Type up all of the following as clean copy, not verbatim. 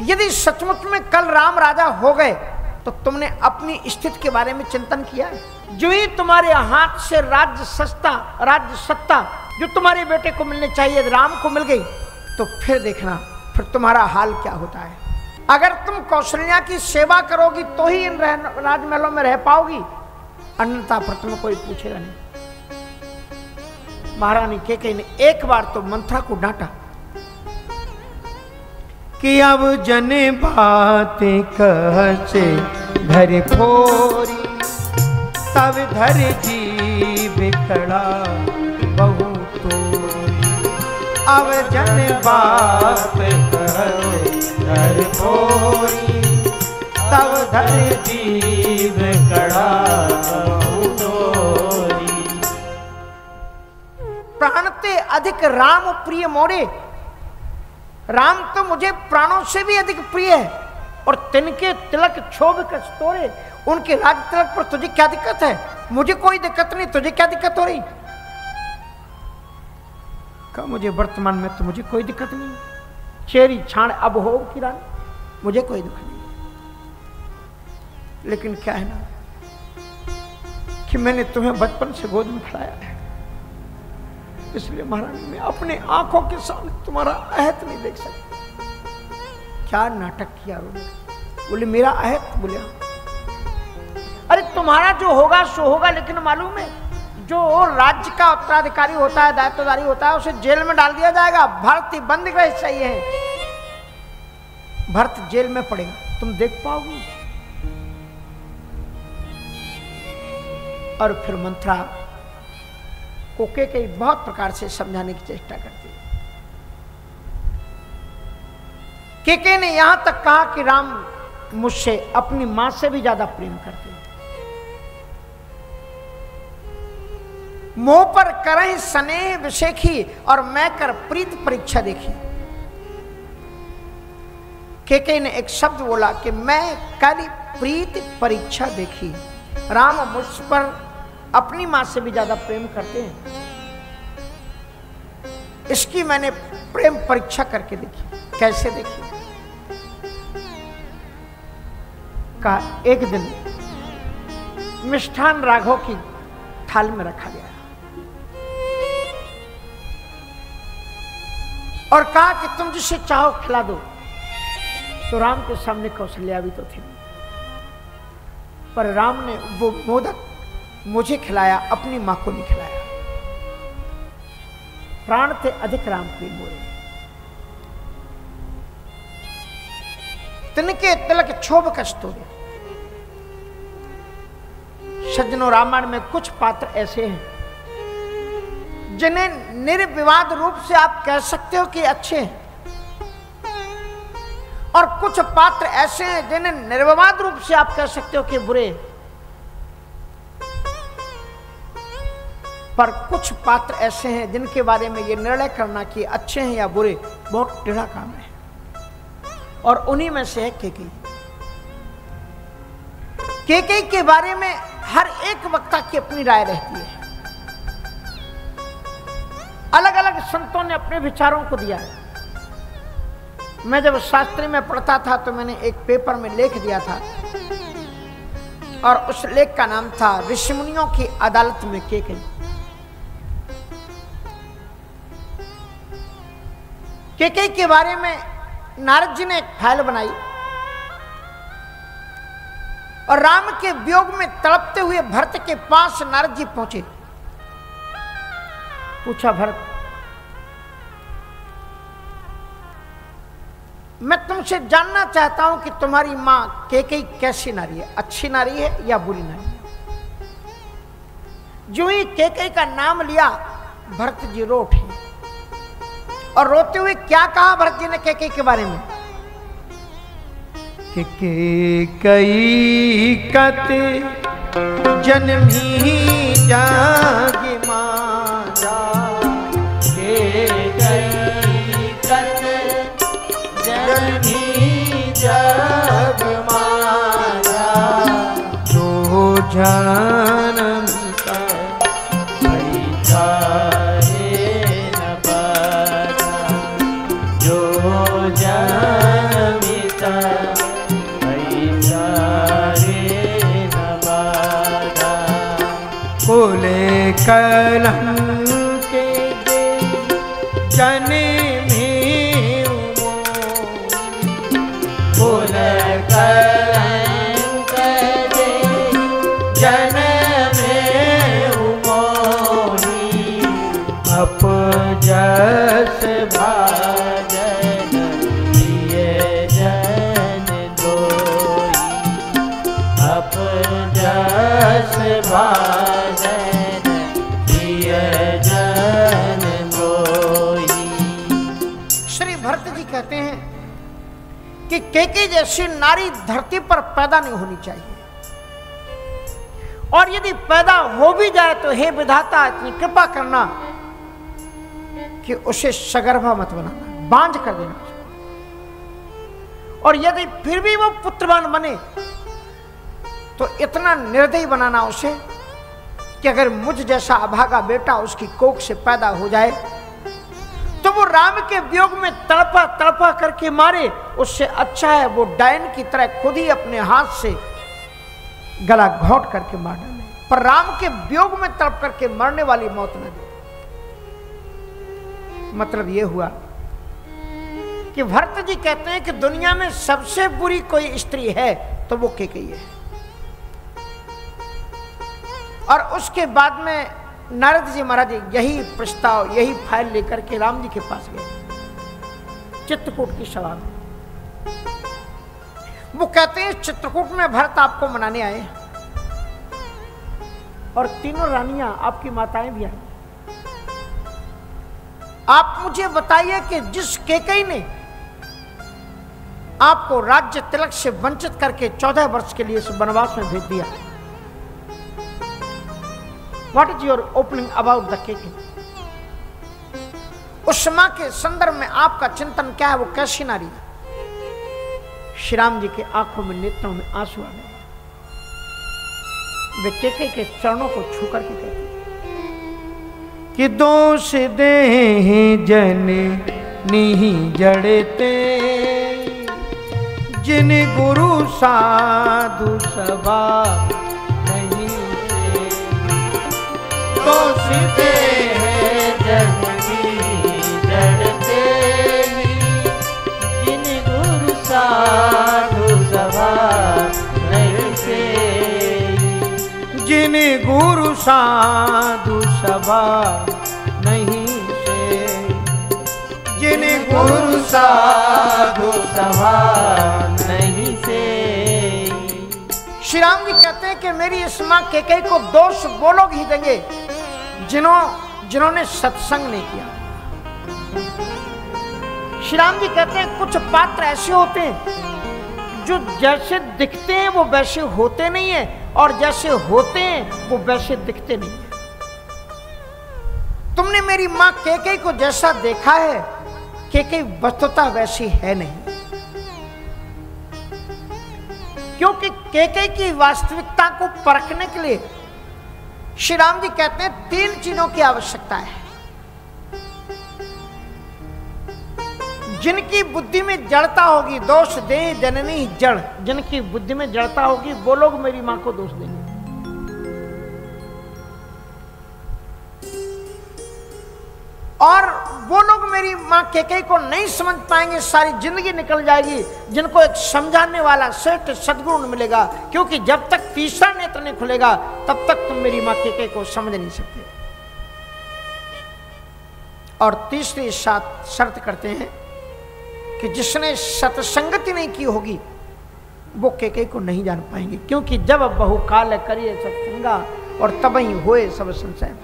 यदि सचमुच में कल राम राजा हो गए तो तुमने अपनी स्थिति के बारे में चिंतन किया है? जो ही तुम्हारे हाथ से राज्य सत्ता जो तुम्हारे बेटे को मिलने चाहिए राम को मिल गई, तो फिर देखना फिर तुम्हारा हाल क्या होता है। अगर तुम कौशल्या की सेवा करोगी तो ही इन राजमहलों में रह पाओगी, अन्यथा फिर तुम्हें कोई पूछेगा नहीं। महारानी कैकेयी ने एक बार तो मंथरा को डांटा कि अब जने बातें कहसे धर फोरी, तब धर जीव खड़ा बहु तोरी। अब जन बात कहसे धर फोरी, तब धर जीव खड़ा बहु तोरी। प्राणते अधिक राम प्रिय मोरे, राम तो मुझे प्राणों से भी अधिक प्रिय है, और तिनके तिलक क्षोभ कस्तोरे, उनके राज तिलक पर तुझे क्या दिक्कत है? मुझे कोई दिक्कत नहीं, तुझे क्या दिक्कत हो रही? कहा मुझे वर्तमान में तो मुझे कोई दिक्कत नहीं, चेरी छाण अब हो की रानी, मुझे कोई दुख नहीं। लेकिन क्या है ना कि मैंने तुम्हें बचपन से गोद में खिलाया है, इसलिए महारानी मैं अपने आंखों के सामने तुम्हारा अहत नहीं देख सकती। क्या नाटक किया उन्होंने? बोले मेरा अहत? बोले अरे तुम्हारा जो होगा सो होगा, लेकिन मालूम है जो राज्य का उत्तराधिकारी होता है, दायित्वधारी होता है, उसे जेल में डाल दिया जाएगा। भरत बंद गृह चाहिए है, भरत जेल में पड़ेगा, तुम देख पाओगी? और फिर मंथरा को कैकेयी बहुत प्रकार से समझाने की चेष्टा करती है। कैकेयी ने यहां तक कहा कि राम मुझसे अपनी मां से भी ज्यादा प्रेम करते हैं, मुंह पर करहि स्नेह विशेखी और मैं कर प्रीत परीक्षा देखी। कैकेयी ने एक शब्द बोला कि मैं कर प्रीत परीक्षा देखी। राम मुझ पर अपनी मां से भी ज्यादा प्रेम करते हैं, इसकी मैंने प्रेम परीक्षा करके देखी। कैसे देखी? कहा एक दिन मिष्ठान राघव की थाल में रखा गया और कहा कि तुम जिसे चाहो खिला दो। तो राम के सामने कौशल्या भी तो थी, पर राम ने वो मोदक मुझे खिलाया, अपनी मां को नहीं खिलाया। प्राण थे अधिक राम प्रिय मोरे, तिनके तिलक क्षोभ कस्तूरे। सज्जनों, रामायण में कुछ पात्र ऐसे हैं जिन्हें निर्विवाद रूप से आप कह सकते हो कि अच्छे हैं, और कुछ पात्र ऐसे हैं जिन्हें निर्विवाद रूप से आप कह सकते हो कि बुरे। पर कुछ पात्र ऐसे हैं जिनके बारे में ये निर्णय करना कि अच्छे हैं या बुरे बहुत टेढ़ा काम है, और उन्हीं में से है कैकेयी। कैकेयी के बारे में हर एक वक्ता की अपनी राय रहती है, अलग अलग संतों ने अपने विचारों को दिया है। मैं जब शास्त्री में पढ़ता था तो मैंने एक पेपर में लेख दिया था, और उस लेख का नाम था ऋषिमुनियों की अदालत में कैकेयी। कैकेयी के बारे में नारद जी ने एक फाइल बनाई, और राम के वियोग में तड़पते हुए भरत के पास नारद जी पहुंचे। पूछा, भरत मैं तुमसे जानना चाहता हूं कि तुम्हारी मां कैकेयी कैसी नारी है, अच्छी नारी है या बुरी नारी है? जो ही कैकेयी का नाम लिया भरत जी रो उठे, और रोते हुए क्या कहा भरत जी ने कैकेयी के बारे में? कैकेयी कत जन्मी जागे मारा, कैकेयी कत जन्मी जग मारा। जो जन्म कलंक जन में फूल कलंक जन में उमोही अपजस भाजन दिए जन दोई अपजस भाजन दिए जन दोई। श्री भरत जी कहते हैं कि केके जैसी नारी धरती पर पैदा नहीं होनी चाहिए, और यदि पैदा हो भी जाए तो हे विधाता इतनी कृपा करना कि उसे सगर्भा मत बनाना, बांझ कर देना। और यदि फिर भी वो पुत्रवान बने तो इतना निर्दयी बनाना उसे कि अगर मुझ जैसा अभागा बेटा उसकी कोख से पैदा हो जाए तो वो राम के वियोग में तड़पा तड़पा करके मारे, उससे अच्छा है वो डायन की तरह खुद ही अपने हाथ से गला घोंट करके मार डाले, पर राम के वियोग में तड़प करके मरने वाली मौत न दे। मतलब ये हुआ कि भरत जी कहते हैं कि दुनिया में सबसे बुरी कोई स्त्री है तो वो केकई है। और उसके बाद में नारद जी महाराज यही प्रस्ताव, यही फाइल लेकर के राम जी के पास गए चित्रकूट की सभा में। वो कहते हैं चित्रकूट में भरत आपको मनाने आए और तीनों रानियां आपकी माताएं भी आई। आप मुझे बताइए कि जिस केकई ने आपको राज्य तिलक से वंचित करके 14 वर्ष के लिए वनवास में भेज दिया, What is your opening about the KK? उस मां के संदर्भ में आपका चिंतन क्या है? वो कैसी नारी है? श्री राम जी के आंखों में, नेत्रों में आंसू आ गए। वे केके के चरणों को छू करके कहते कि दोष दे जन नहीं जड़ते जिन गुरु साधु सभा नहीं से, दोष दे जन नहीं जड़ते जिन गुरु साधु सभा नहीं से, जिन गुरु साधु सभा नहीं से, जिन गुरु साधु सभा नहीं से। श्री राम जी कहते हैं कि मेरी इस मां केकई को दोष वो लोग ही देंगे जिन्होंने सत्संग नहीं किया। श्री राम जी कहते हैं कुछ पात्र ऐसे होते हैं जो जैसे दिखते हैं वो वैसे होते नहीं है, और जैसे होते हैं वो वैसे दिखते नहीं है। तुमने मेरी मां केकई को जैसा देखा है, केकई वस्तुतः वैसी है नहीं, क्योंकि केकई की वास्तविकता को परखने के लिए श्री राम जी कहते हैं 3 चीजों की आवश्यकता है। जिनकी बुद्धि में जड़ता होगी, दोष दे जननी जड़, जिनकी बुद्धि में जड़ता होगी वो लोग मेरी मां को दोष देंगे। और वो लोग मेरी मां केकई को नहीं समझ पाएंगे, सारी जिंदगी निकल जाएगी, जिनको एक समझाने वाला श्रेष्ठ सद्गुरु मिलेगा, क्योंकि जब तक तीसरा नेत्र नहीं खुलेगा तब तक तुम मेरी मां केकई को समझ नहीं सकते। और तीसरी शर्त करते हैं कि जिसने सत्संगति नहीं की होगी वो केकई को नहीं जान पाएंगे, क्योंकि जब बहुकाल करिए सत्संगा और तब ही होए सब संशय।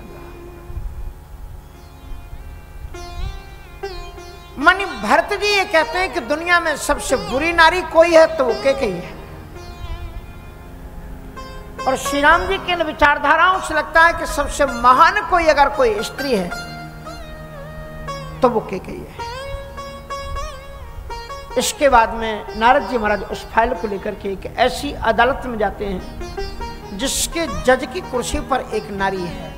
मानी भरत जी ये कहते हैं कि दुनिया में सबसे बुरी नारी कोई है तो वो केकई है, और श्री राम जी के इन विचारधाराओं से लगता है कि सबसे महान कोई अगर कोई स्त्री है तो वो केकई है। इसके बाद में नारद जी महाराज उस फाइल को लेकर के एक ऐसी अदालत में जाते हैं जिसके जज की कुर्सी पर एक नारी है,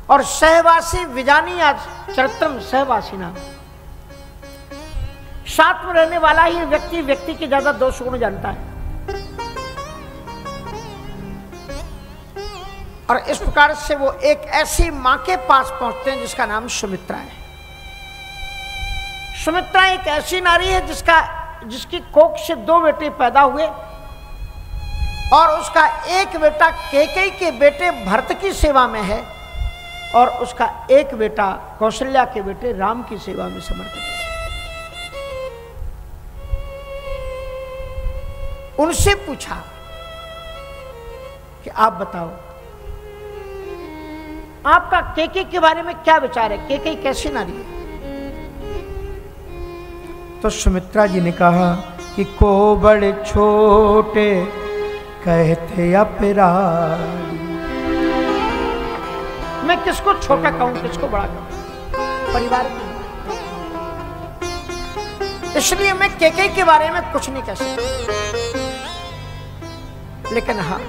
और सहवासी विजानी आज चरित्रम सहवासी नाम, साथ में रहने वाला ही व्यक्ति के ज्यादा दोष गुण जानता है। और इस प्रकार से वो एक ऐसी मां के पास पहुंचते हैं जिसका नाम सुमित्रा है। सुमित्रा एक ऐसी नारी है जिसकी कोख से 2 बेटे पैदा हुए और उसका एक बेटा कैकेयी के बेटे भरत की सेवा में है और उसका एक बेटा कौशल्या के बेटे राम की सेवा में समर्पित है। उनसे पूछा कि आप बताओ आपका कैकेयी के बारे में क्या विचार है, कैकेयी कैसी नारी है? तो सुमित्रा जी ने कहा कि को बड़े छोटे कहते अपराधी। मैं किसको छोटा कहूं किसको बड़ा कहूं? परिवार में। इसलिए मैं कैकेयी के बारे में कुछ नहीं कह सकता, लेकिन हाँ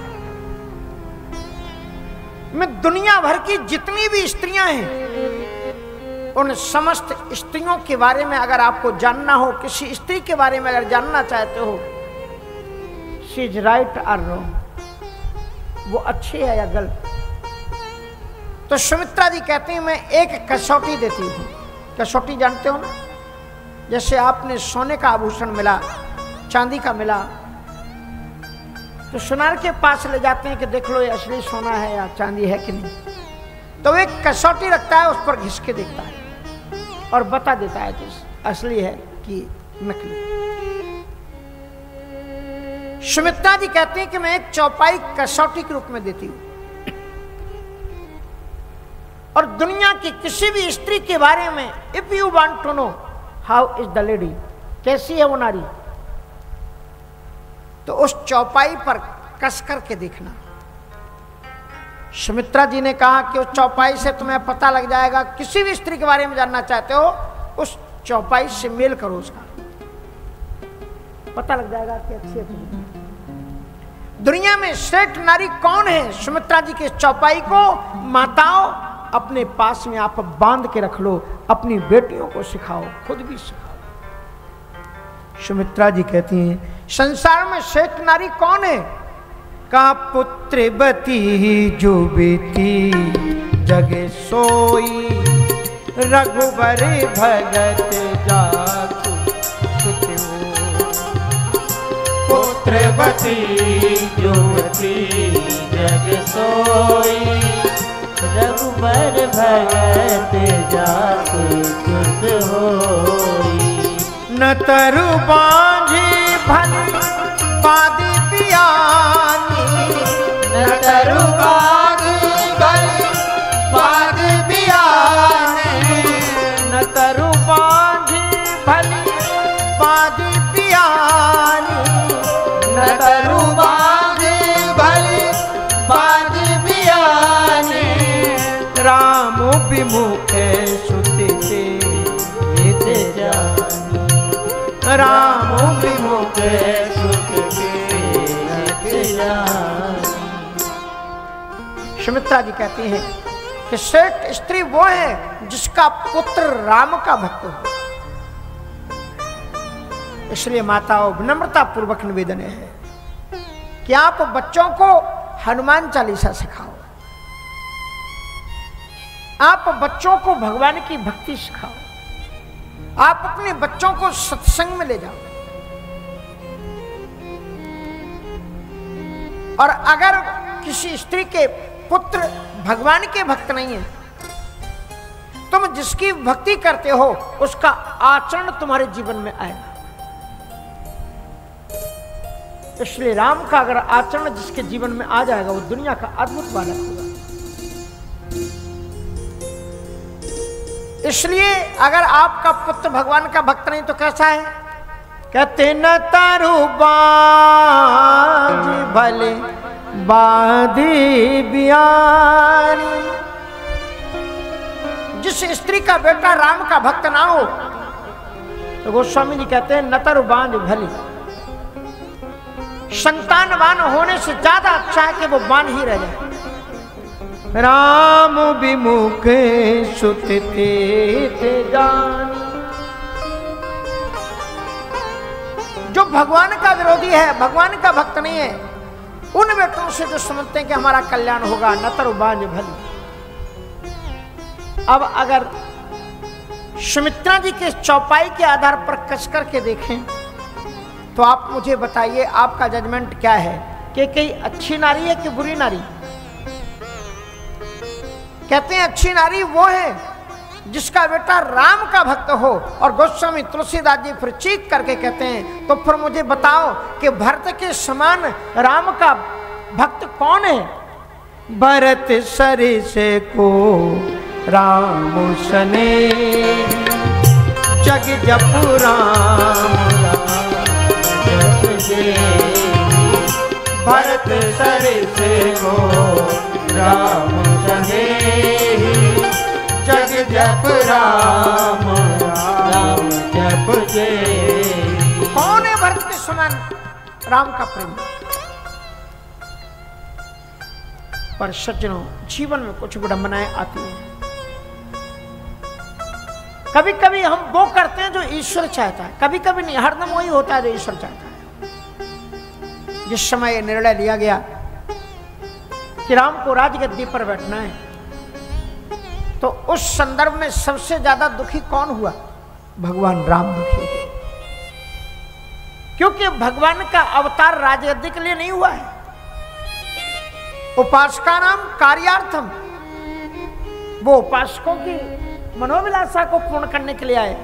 मैं दुनिया भर की जितनी भी स्त्रियां हैं उन समस्त स्त्रियों के बारे में अगर आपको जानना हो, किसी स्त्री के बारे में अगर जानना चाहते हो, शी इज राइट और रॉन्ग, वो अच्छी है या गलत, तो सुमित्रा जी कहती हैं मैं एक कसौटी देती हूं। कसौटी जानते हो ना, जैसे आपने सोने का आभूषण मिला, चांदी का मिला, तो सुनार के पास ले जाते हैं कि देख लो ये असली सोना है या चांदी है कि नहीं। तो एक कसौटी रखता है, उस पर घिस के देखता है और बता देता है कि असली है कि नकली। सुमित्रा जी कहते हैं कि मैं एक चौपाई कसौटी के रूप में देती हूं और दुनिया की किसी भी स्त्री के बारे में if you want to know how is the lady, कैसी है वो नारी, तो उस चौपाई पर कस करके देखना। सुमित्रा जी ने कहा कि उस चौपाई से तुम्हें पता लग जाएगा, किसी भी स्त्री के बारे में जानना चाहते हो उस चौपाई से मेल करो, उसका पता लग जाएगा कि अच्छी है। दुनिया में श्रेष्ठ नारी कौन है? सुमित्रा जी के चौपाई को माताओं अपने पास में आप बांध के रख लो, अपनी बेटियों को सिखाओ, खुद भी सिखाओ। सुमित्रा जी कहती हैं संसार में श्रेष्ठ नारी कौन है? का पुत्रवती जो बेटी जगे सोई, रघुबर भगत जासु सुत हो। पुत्रवती युवती जग सोई, रघुबर भगत जासु सुत होई। न तरु बांझी भली पादी पियानी, न तरु बांझी भली पादी पियानी, न तरु बांझी भली पादी पियानी, न तरु बांझी भली पादी पियानी। राम विमुख सुते हित जानी, राम विमुख सुमित्रा जी कहती हैं कि श्रेष्ठ स्त्री वो है जिसका पुत्र राम का भक्त हो। इसलिए माताओं विनम्रता पूर्वक निवेदन है कि आप बच्चों को हनुमान चालीसा सिखाओ, आप बच्चों को भगवान की भक्ति सिखाओ, आप अपने बच्चों को सत्संग में ले जाओ। और अगर किसी स्त्री के पुत्र भगवान के भक्त नहीं है, तुम जिसकी भक्ति करते हो उसका आचरण तुम्हारे जीवन में आएगा। इसलिए राम का अगर आचरण जिसके जीवन में आ जाएगा वो दुनिया का अद्भुत बालक होगा। इसलिए अगर आपका पुत्र भगवान का भक्त नहीं तो कैसा है? कहते न तारू बाज भले बाधी बियानी। जिस स्त्री का बेटा राम का भक्त ना हो तो गोस्वामी जी कहते हैं न तारू बांझ भली, संतानवान होने से ज्यादा अच्छा है कि वो बांझ ही रह जाए। राम विमुख सुते थे जानी। जो भगवान का विरोधी है, भगवान का भक्त नहीं है, उन बेटों से जो समझते हैं कि हमारा कल्याण होगा, नतर बाज भली। अब अगर सुमित्रा जी के चौपाई के आधार पर कस करके देखें तो आप मुझे बताइए आपका जजमेंट क्या है कि कई अच्छी नारी है कि बुरी नारी? कहते हैं अच्छी नारी वो है जिसका बेटा राम का भक्त हो। और गोस्वामी तुलसीदास जी फिर चीख करके कहते हैं तो फिर मुझे बताओ कि भरत के समान राम का भक्त कौन है? भरत सरिस को राम सने, जग जपु राम भरत सरिस को राम सने, जग जप राम राम जप जे। कौन है भरत के समान राम का प्रेम? पर सज्जनों, जीवन में कुछ विडंबनाएं आती हैं। कभी कभी हम वो करते हैं जो ईश्वर चाहता है, कभी कभी नहीं, हरदम वही होता है जो ईश्वर चाहता है। जिस समय यह निर्णय लिया गया कि राम को राजगद्दी पर बैठना है, तो उस संदर्भ में सबसे ज्यादा दुखी कौन हुआ? भगवान राम दुखी हुए, क्योंकि भगवान का अवतार राजगद्दी के लिए नहीं हुआ है। उपासका नाम कार्यार्थम, वो उपासकों की मनोविलासा को पूर्ण करने के लिए आए,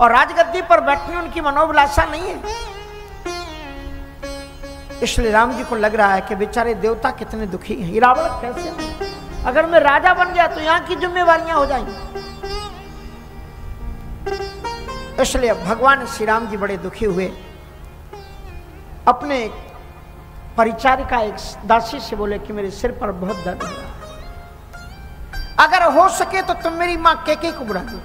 और राजगद्दी पर बैठनी उनकी मनोविलासा नहीं है। इसलिए राम जी को लग रहा है कि बेचारे देवता कितने दुखी हैं, रावण कैसे हैं? अगर मैं राजा बन गया तो यहां की जिम्मेवारियां हो जाएंगी। इसलिए भगवान श्री राम जी बड़े दुखी हुए। अपने परिचारिका एक दासी से बोले कि मेरे सिर पर बहुत दर्द हो रहा है, अगर हो सके तो तुम मेरी मां केकई को बुला दो।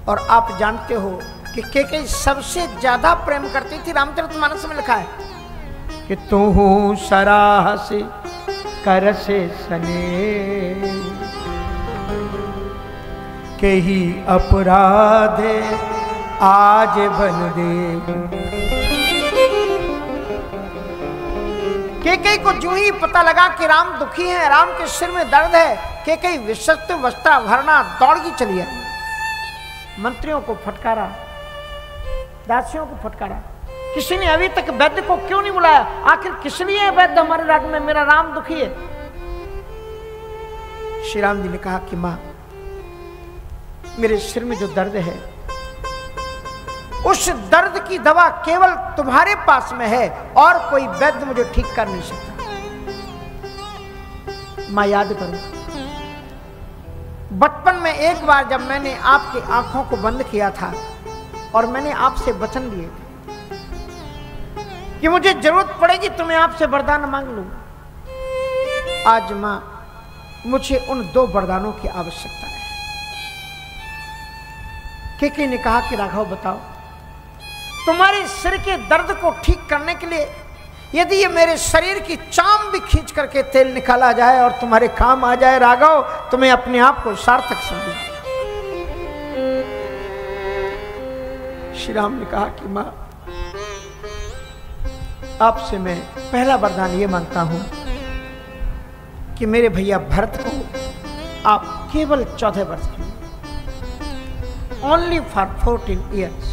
और आप जानते हो कि केकई सबसे ज्यादा प्रेम करती थी, रामचरितमानस में लिखा है कि तू सराहस करसे सने, के ही अपराधे आज बन दे। केकई को जो ही पता लगा कि राम दुखी है, राम के सिर में दर्द है, केकई विशक्त वस्त्राभरणा दौड़ की चली है। मंत्रियों को फटकारा, दासियों को फटकारा, किसी ने अभी तक वैद्य को क्यों नहीं बुलाया? आखिर किस लिए वैद्य हमारे राज्य में? मेरा राम दुखी है। श्री राम जी ने कहा कि मां, मेरे सिर में जो दर्द है, उस दर्द की दवा केवल तुम्हारे पास में है, और कोई वैद्य मुझे ठीक कर नहीं सकता। मां, याद करो, बचपन में एक बार जब मैंने आपकी आंखों को बंद किया था और मैंने आपसे वचन लिए थे कि मुझे जरूरत पड़ेगी तो मैं आपसे वरदान मांग लूंगा। आज मां, मुझे उन 2 वरदानों की आवश्यकता है। केकई ने कहा कि राघव बताओ, तुम्हारे सिर के दर्द को ठीक करने के लिए यदि ये मेरे शरीर की चाम भी खींच करके तेल निकाला जाए और तुम्हारे काम आ जाए राघव, तो मैं अपने आप को सार्थक समझूं। श्री राम ने कहा कि मां, आपसे मैं पहला वरदान ये मांगता हूं कि मेरे भैया भरत को आप केवल 14 वर्ष के लिए, ओनली फॉर 14 ईयर्स,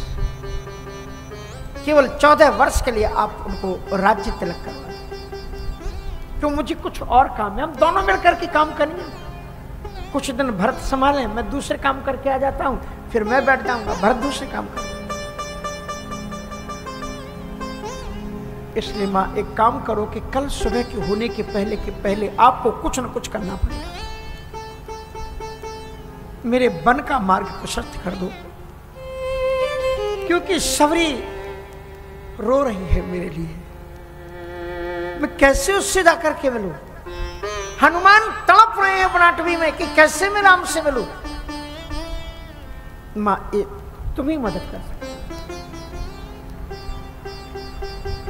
केवल 14 वर्ष के लिए आप उनको राज्य तिलक करवा दें। क्यों? मुझे कुछ और काम है, हम दोनों मिलकर के काम करेंगे। कुछ दिन भरत संभालें, मैं दूसरे काम करके आ जाता हूं, फिर मैं बैठ जाऊंगा, भरत दूसरे काम करें। इसलिए मां, एक काम करो कि कल सुबह के होने के पहले आपको कुछ न कुछ करना पड़ेगा। मेरे वन का मार्ग प्रशस्त कर दो, क्योंकि सवरी रो रही है मेरे लिए। मैं कैसे उससे जाकर के मिलूं? हनुमान तड़प रहे हैं बनाटवी में कि कैसे मैं राम से मिलूं। मां, तुम ही मदद कर सकते।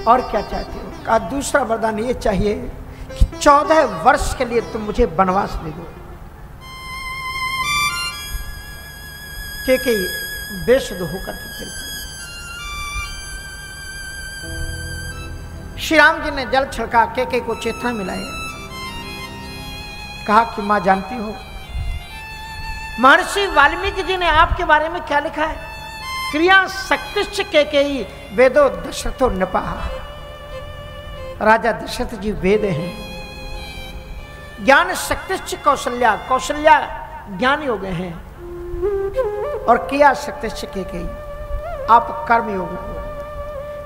और क्या चाहते हो? कहा दूसरा वरदान ये चाहिए कि 14 वर्ष के लिए तुम मुझे वनवास दे दो। केकई बेसुध होकर के गिर पड़ी। श्री राम जी ने जल छिड़का केके को चेतना मिलाई, कहा कि मां जानती हो महर्षि वाल्मीकि जी ने आपके बारे में क्या लिखा है? क्रिया शक्तिश्च केकेयी वेदो दशरथो नृपः। राजा दशरथ जी वेद हैं, ज्ञान शक्तिश्च कौशल्या, कौशल्या ज्ञान योग हैं, और किया शक्तिश्च केकेयी, आप कर्मयोगी हो।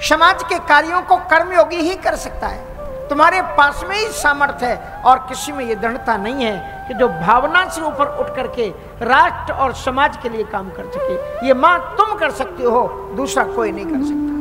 समाज के कार्यों को कर्मयोगी ही कर सकता है। तुम्हारे पास में ही सामर्थ्य है और किसी में ये दृढ़ता नहीं है कि जो भावना से ऊपर उठ करके राष्ट्र और समाज के लिए काम कर सके। ये मां तुम कर सकते हो, दूसरा कोई नहीं कर सकता।